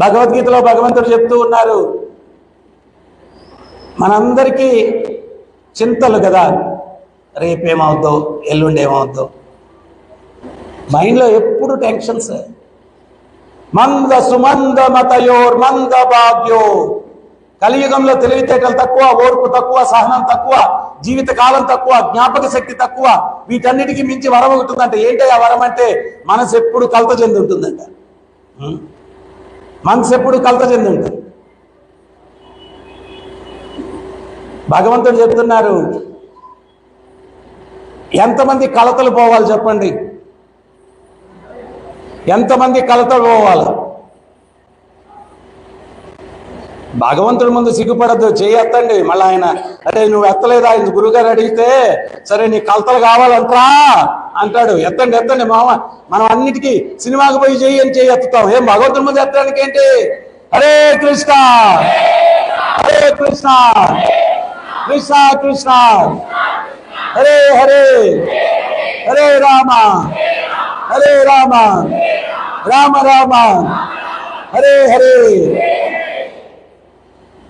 భగవద్గీతలో భగవంతుడు చెప్తూ ఉన్నారు, మనందరికీ చింతలు కదా, రేపేమవుద్దో ఎల్లుండి ఏమవుద్దో, మైండ్లో ఎప్పుడు టెన్షన్స్. మంద సుమంద మతయోర్ మంద భాగ్యో, కలియుగంలో తెలివితేటలు తక్కువ, ఓర్పు తక్కువ, సహనం తక్కువ, జీవితకాలం తక్కువ, జ్ఞాపక శక్తి తక్కువ. వీటన్నిటికీ మించి వరం ఉంటుందంటే ఏంటో ఆ వరం అంటే మనసు ఎప్పుడు కలత చెంది ఉంటుందంట. మనసు ఎప్పుడు కలత చెంది ఉంటుంది. భగవంతుడు చెప్తున్నారు, ఎంతమంది కలతలు పోవాలి చెప్పండి, ఎంతమంది కలతలు పోవాలి? భగవంతుడి ముందు సిగ్గుపడద్దు, చేయొత్తండి. మళ్ళీ ఆయన అరే నువ్వు ఎత్తలేదు, ఆయన గురువుగారు అడిగితే సరే నీ కలతలు కావాలంటరా అంటాడు. ఎత్తండి ఎత్తండి మామ, మనం అన్నిటికీ సినిమాకి పోయి చెయ్యి అని చెయ్యి ఎత్తుతాం. ఏం భగవంతుడి ముందు ఎత్తడానికి ఏంటి? హరే కృష్ణ హరే కృష్ణ కృష్ణ కృష్ణ హరే హరే హరే రామ హరే రామ రామ రామ హరే హరే.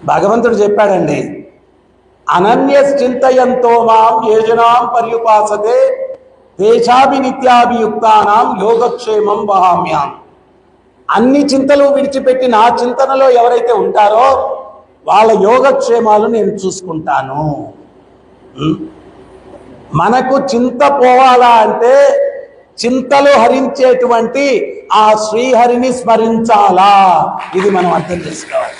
భగవంతుడు చెప్పాడండి, అనన్యశ్చింతయంతో మాం యేజనాం పర్యుపాసతే తేషాభి నిత్యాభియుక్తానాం యోగక్షేమం వహామ్యాం. అన్ని చింతలు విడిచిపెట్టి నా చింతనలో ఎవరైతే ఉంటారో వాళ్ళ యోగక్షేమాలు నేను చూసుకుంటాను. మనకు చింత పోవాలా అంటే చింతలు హరించేటువంటి ఆ శ్రీహరిని స్మరించాలా, ఇది మనం అర్థం చేసుకోవాలి.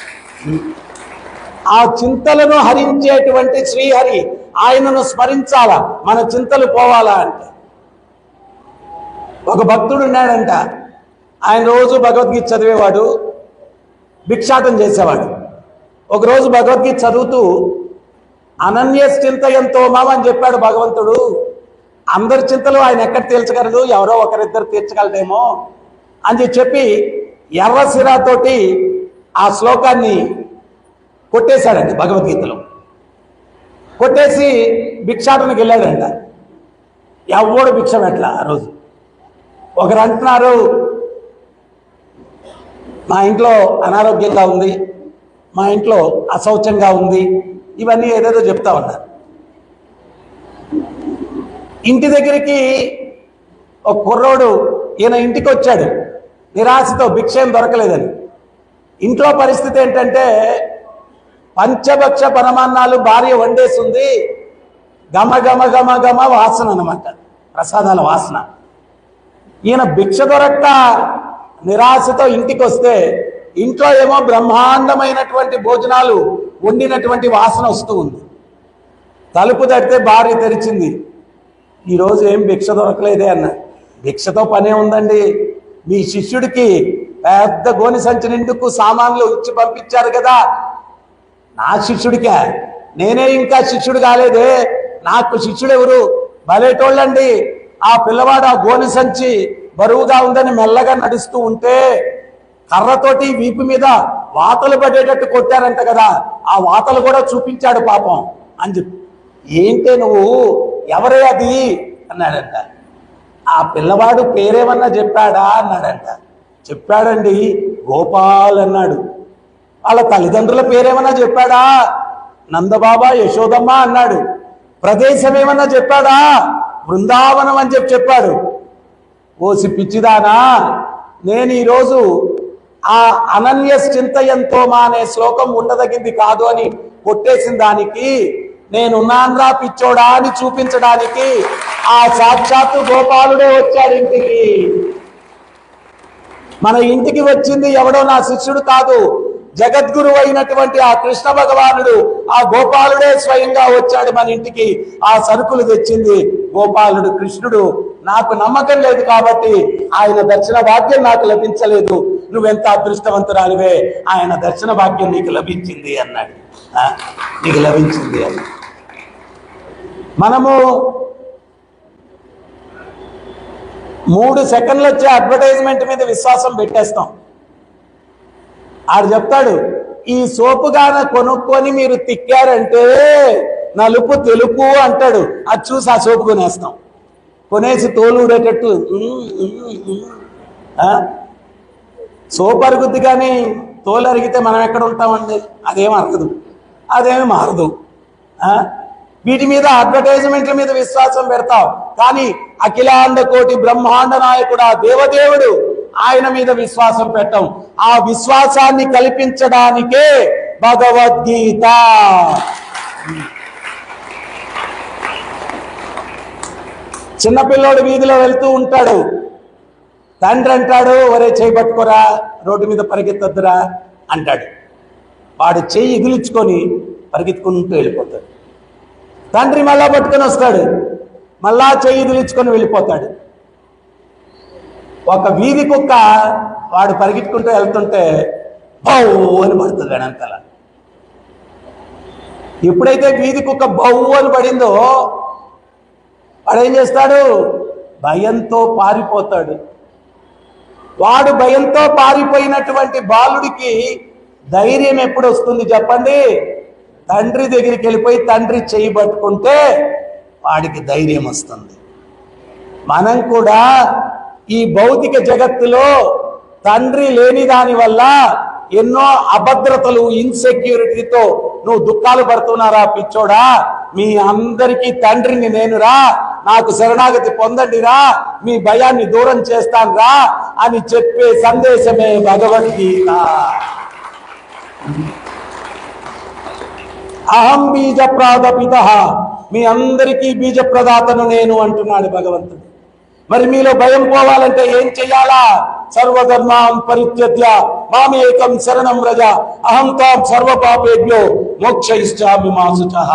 ఆ చింతలను హరించేటువంటి శ్రీహరి, ఆయనను స్మరించాలా మన చింతలు పోవాలా అంటే. ఒక భక్తుడు ఉన్నాడంట, ఆయన రోజు భగవద్గీత చదివేవాడు, భిక్షాటం చేసేవాడు. ఒకరోజు భగవద్గీత చదువుతూ అనన్యశ్చింతయంతో మామ అని చెప్పాడు భగవంతుడు. అందరి చింతలు ఆయన ఎక్కడ తీర్చగలడు, ఎవరో ఒకరిద్దరు తీర్చగలడేమో అని చెప్పి ఎర్ర సిరాతోటి ఆ శ్లోకాన్ని కొట్టేశాడండి భగవద్గీతలో. కొట్టేసి భిక్షాటనకి వెళ్ళాడంట. ఎవడు భిక్ష పెట్టలా ఆ రోజు. ఒకరు అంటున్నారు, మా ఇంట్లో అనారోగ్యంగా ఉంది, మా ఇంట్లో అశౌచంగా ఉంది, ఇవన్నీ ఏదేదో చెప్తా ఉన్నారు. ఇంటి దగ్గరికి ఒక కుర్రోడు ఈయన ఇంటికి వచ్చాడు నిరాశతో, భిక్ష ఏం దొరకలేదని. ఇంట్లో పరిస్థితి ఏంటంటే పంచభక్ష పరమాన్నాలు భార్య వండేసింది, గమ గమ గమ గమ వాసన అన్నమాట, ప్రసాదాల వాసన. ఈయన భిక్ష దొరక్క నిరాశతో ఇంటికి వస్తే ఇంట్లో ఏమో బ్రహ్మాండమైనటువంటి భోజనాలు వండినటువంటి వాసన వస్తూ ఉంది. తలుపు తడితే భార్య తెరిచింది, ఈరోజు ఏం భిక్ష దొరకలేదే అన్న. భిక్షతో పనే ఉందండి, మీ శిష్యుడికి పెద్ద గోని సంచి నిండుకు సామాన్లు ఇచ్చి పంపించారు కదా. నా శిష్యుడికా? నేనే ఇంకా శిష్యుడు కాలేదే, నాకు శిష్యుడు ఎవరు? భలేటోళ్ళండి. ఆ పిల్లవాడు ఆ గోని సంచి బరువుగా ఉందని మెల్లగా నడుస్తూ ఉంటే కర్రతోటి వీపు మీద వాతలు పడేటట్టు కొట్టారంట కదా, ఆ వాతలు కూడా చూపించాడు పాపం అని చెప్పి. ఏంటే నువ్వు, ఎవరే అది అన్నాడంట. ఆ పిల్లవాడు పేరేమన్నా చెప్పాడా అన్నాడంట. చెప్పాడండి, గోపాల్ అన్నాడు. వాళ్ళ తల్లిదండ్రుల పేరేమన్నా చెప్పాడా? నందబాబా యశోదమ్మ అన్నాడు. ప్రదేశం ఏమన్నా చెప్పాడా? బృందావనం అని చెప్పాడు. ఓసి పిచ్చిదానా, నేను ఈరోజు ఆ అనన్యశ్చింతయంతో అనే శ్లోకం ఉండదగింది కాదు అని కొట్టేసిన దానికి, నేనున్నాన్రా పిచ్చోడా అని చూపించడానికి ఆ సాక్షాత్తు గోపాలుడే వచ్చాడు ఇంటికి. మన ఇంటికి వచ్చింది ఎవడో నా శిష్యుడు కాదు, జగద్గురు అయినటువంటి ఆ కృష్ణ భగవానుడు, ఆ గోపాలుడే స్వయంగా వచ్చాడు మన ఇంటికి. ఆ సరుకులు తెచ్చింది గోపాలుడు, కృష్ణుడు. నాకు నమ్మకం లేదు కాబట్టి ఆయన దర్శన భాగ్యం నాకు లభించలేదు, నువ్వెంత అదృష్టవంతురాలివే, ఆయన దర్శన భాగ్యం నీకు లభించింది అన్నాడు. నీకు లభించింది అని మనము 3 సెకండ్లు వచ్చే అడ్వర్టైజ్మెంట్ మీద విశ్వాసం పెట్టేస్తాం. ఆడు చెప్తాడు, ఈ సోపుగాన కొనుక్కొని మీరు తిక్కారంటే నలుపు తెలుపు అంటాడు. అది చూసి ఆ సోపు కొనేస్తాం. కొనేసి తోలు ఊడేటట్టు సోపరుగుద్ది కానీ తోలు అరిగితే మనం ఎక్కడ ఉంటామండి? అదేం అరగదు, అదేమి మారదు. వీటి మీద అడ్వర్టైజ్మెంట్ల మీద విశ్వాసం పెడతాం, కానీ అఖిలాండ కోటి బ్రహ్మాండ నాయకుడు దేవదేవుడు ఆయన మీద విశ్వాసం పెట్టం. ఆ విశ్వాసాన్ని కల్పించడానికే భగవద్గీత. చిన్నపిల్లోడు వీధిలో వెళ్తూ ఉంటాడు, తండ్రి అంటాడు, ఒరే చెయ్యి పట్టుకోరా, రోడ్డు మీద పరిగెత్తద్దురా అంటాడు. వాడు చెయ్యి ఎగిలించుకొని పరిగెత్తుకుంటూ వెళ్ళిపోతాడు. తండ్రి మళ్ళా పట్టుకొని వస్తాడు, మళ్ళా చెయ్యి ఎగిలించుకొని వెళ్ళిపోతాడు. ఒక వీధి కుక్క వాడు పరిగెత్తుకుంటూ వెళ్తుంటే బౌ అని పడుతుంది వెనకాల. ఎప్పుడైతే వీధి కుక్క బౌ అని పడిందో వాడు ఏం చేస్తాడు? భయంతో పారిపోతాడు. వాడు భయంతో పారిపోయినటువంటి బాలుడికి ధైర్యం ఎప్పుడు వస్తుంది చెప్పండి? తండ్రి దగ్గరికి వెళ్ళిపోయి తండ్రి చెయ్యి పట్టుకుంటే వాడికి ధైర్యం వస్తుంది. మనం కూడా ఈ భౌతిక జగత్తులో తండ్రి లేని దాని వల్ల ఎన్నో అభద్రతలు, ఇన్సెక్యూరిటీతో నువ్వు దుఃఖాలు పడుతున్నారా పిచ్చోడా? మీ అందరికీ తండ్రిని నేనురా, నాకు శరణాగతి పొందండిరా, మీ భయాన్ని దూరం చేస్తానురా అని చెప్పే సందేశమే భగవద్గీత. అహం బీజ ప్రాదపిత, మీ అందరికీ బీజ ప్రదాతను నేను అంటున్నాడు భగవంతుడు. మరి మీలో భయం పోవాలంటే ఏం చెయ్యాలా? సర్వధర్మాన్ పరిత్యజ్య మామేకం శరణం వ్రజ అహం తాం సర్వ పాపేభ్యో మోక్షయిష్యామి మా శుచః.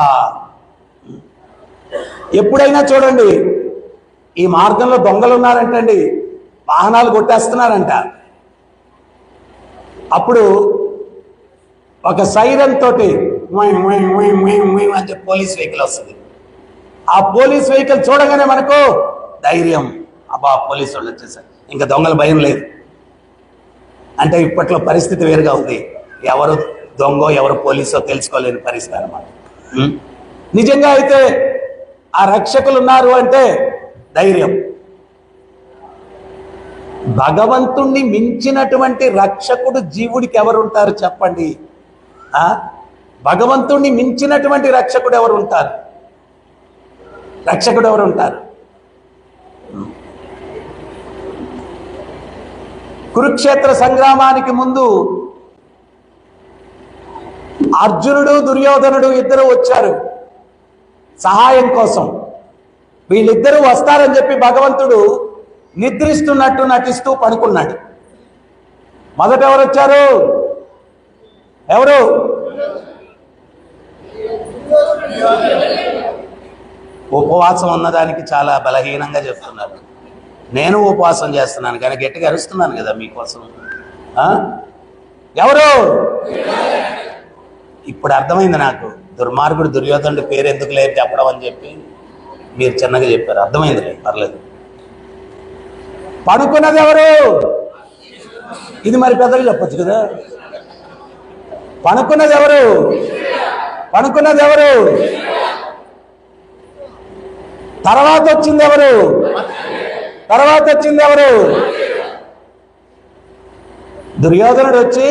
ఎప్పుడైనా చూడండి, ఈ మార్గంలో దొంగలు ఉన్నారంటండి, వాహనాలు కొట్టేస్తున్నారంట. అప్పుడు ఒక సైరన్ తోటి అంటే పోలీస్ వెహికల్ వస్తుంది. ఆ పోలీస్ వెహికల్ చూడగానే మనకు ధైర్యం, అబ్బా పోలీసు వాళ్ళు వచ్చేసారు, ఇంకా దొంగల భయం లేదు. అంటే ఇప్పట్లో పరిస్థితి వేరుగా ఉంది. ఎవరు దొంగో ఎవరు పోలీసో తెలుసుకోలేని పరిస్థితి అన్నమాట. నిజంగా అయితే ఆ రక్షకులు ఉన్నారు అంటే ధైర్యం. భగవంతుణ్ణి మించినటువంటి రక్షకుడు జీవుడికి ఎవరుంటారు చెప్పండి? భగవంతుణ్ణి మించినటువంటి రక్షకుడు ఎవరు ఉంటారు? రక్షకుడు ఎవరు ఉంటారు? కురుక్షేత్ర సంగ్రామానికి ముందు అర్జునుడు దుర్యోధనుడు ఇద్దరు వచ్చారు సహాయం కోసం. వీళ్ళిద్దరూ వస్తారని చెప్పి భగవంతుడు నిద్రిస్తున్నట్టు నటిస్తూ పడుకున్నాడు. మొదట ఎవరు వచ్చారు? ఎవరు? ఉపవాసం ఉన్నదానికి చాలా బలహీనంగా చెప్తున్నారు. నేను ఉపవాసం చేస్తున్నాను కానీ గట్టిగా అరుస్తున్నాను కదా మీకోసం. ఎవరు? ఇప్పుడు అర్థమైంది నాకు, దుర్మార్గుడు దుర్యోధనుడి పేరు ఎందుకు లేదు చెప్పడం అని చెప్పి మీరు చిన్నగా చెప్పారు. అర్థమైంది, పర్లేదు. పడుకున్నది ఎవరు? ఇది మరి పెద్దగా చెప్పచ్చు కదా. పడుకున్నది ఎవరు? పడుకున్నది ఎవరు? తర్వాత వచ్చింది ఎవరు? తర్వాత వచ్చింది ఎవరు? దుర్యోధనుడు వచ్చి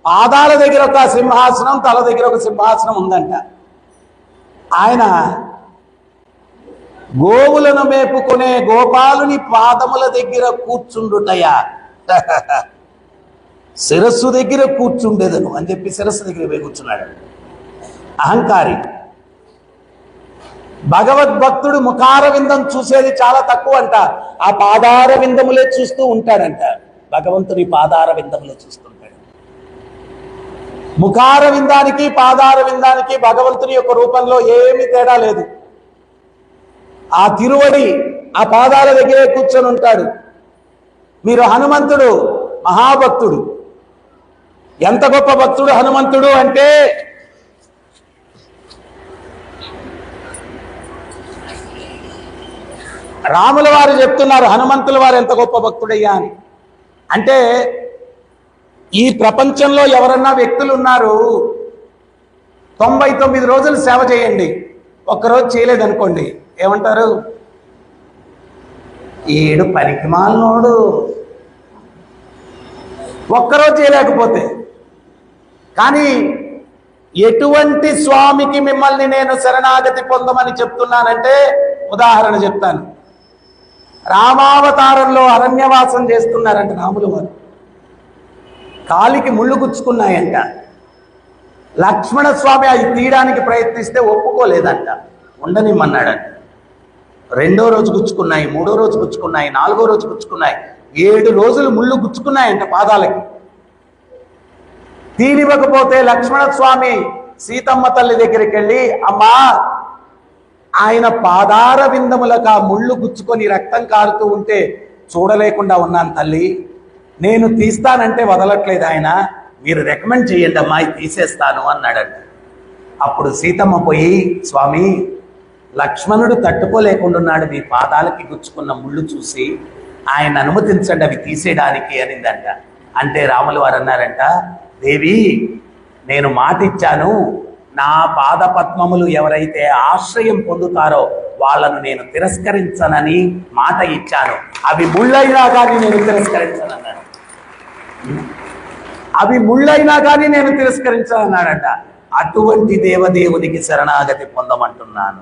పాదాల దగ్గర ఒక సింహాసనం, తల దగ్గర ఒక సింహాసనం ఉందంట. ఆయన గోవులను మేపుకునే గోపాలుని పాదముల దగ్గర కూర్చుండుటయా, శిరస్సు దగ్గర కూర్చుండేదను అని చెప్పి శిరస్సు దగ్గర పోయి కూర్చున్నాడు. అహంకారి. భగవద్భక్తుడు ముఖార విందం చూసేది చాలా తక్కువ అంట, ఆ పాదార విందములే చూస్తూ ఉంటాడంట. భగవంతుని పాదార విందములే చూస్తుంటాడు. ముఖార విందానికి పాదార విందానికి భగవంతుని యొక్క రూపంలో ఏమీ తేడా లేదు. ఆ తిరువడి ఆ పాదాల దగ్గరే కూర్చొని ఉంటాడు. మీరు హనుమంతుడు మహాభక్తుడు. ఎంత గొప్ప భక్తుడు హనుమంతుడు అంటే, రాముల వారు చెప్తున్నారు హనుమంతుల వారు ఎంత గొప్ప భక్తుడయ్యా అని. అంటే ఈ ప్రపంచంలో ఎవరన్నా వ్యక్తులు ఉన్నారు, 99 రోజులు సేవ చేయండి, ఒక్కరోజు చేయలేదనుకోండి, ఏమంటారు? ఈడు పనికిమాలినోడు, ఒక్కరోజు చేయలేకపోతే. కానీ ఎటువంటి స్వామికి మిమ్మల్ని నేను శరణాగతి పొందమని చెప్తున్నానంటే ఉదాహరణ చెప్తాను. రామావతారంలో అరణ్యవాసం చేస్తున్నారంట రాములు వారు. కాలికి ముళ్ళు గుచ్చుకున్నాయంట. లక్ష్మణ స్వామి అది తీయడానికి ప్రయత్నిస్తే ఒప్పుకోలేదంట, ఉండనిమ్మన్నాడంట. 2వ రోజు గుచ్చుకున్నాయి, 3వ రోజు గుచ్చుకున్నాయి, 4వ రోజు గుచ్చుకున్నాయి, 7 రోజులు ముళ్ళు గుచ్చుకున్నాయంట పాదాలకి. తీనివ్వకపోతే లక్ష్మణ స్వామి సీతమ్మ తల్లి దగ్గరికి వెళ్ళి, అమ్మా ఆయన పాదార విందములకు ఆ ముళ్ళు గుచ్చుకొని రక్తం కారుతూ ఉంటే చూడలేకుండా ఉన్నాను తల్లి, నేను తీస్తానంటే వదలట్లేదు ఆయన, మీరు రికమెండ్ చేయండి అమ్మా, తీసేస్తాను అన్నాడంట. అప్పుడు సీతమ్మ పోయి, స్వామి లక్ష్మణుడు తట్టుకోలేకుండా మీ పాదాలకి గుచ్చుకున్న ముళ్ళు చూసి ఆయన అనుమతించండి అవి తీసేయడానికి అనిందంట. అంటే రాములు వారు అన్నారంట, దేవి నేను మాట ఇచ్చాను, నా పాద పద్మములు ఎవరైతే ఆశ్రయం పొందుతారో వాళ్ళను నేను తిరస్కరించనని మాట ఇచ్చాను, అవి ముళ్ళైనా కానీ నేను తిరస్కరించనన్నాడు. అవి ముళ్ళైనా కానీ నేను తిరస్కరించాలన్నాడట. అటువంటి దేవదేవునికి శరణాగతి పొందమంటున్నాను.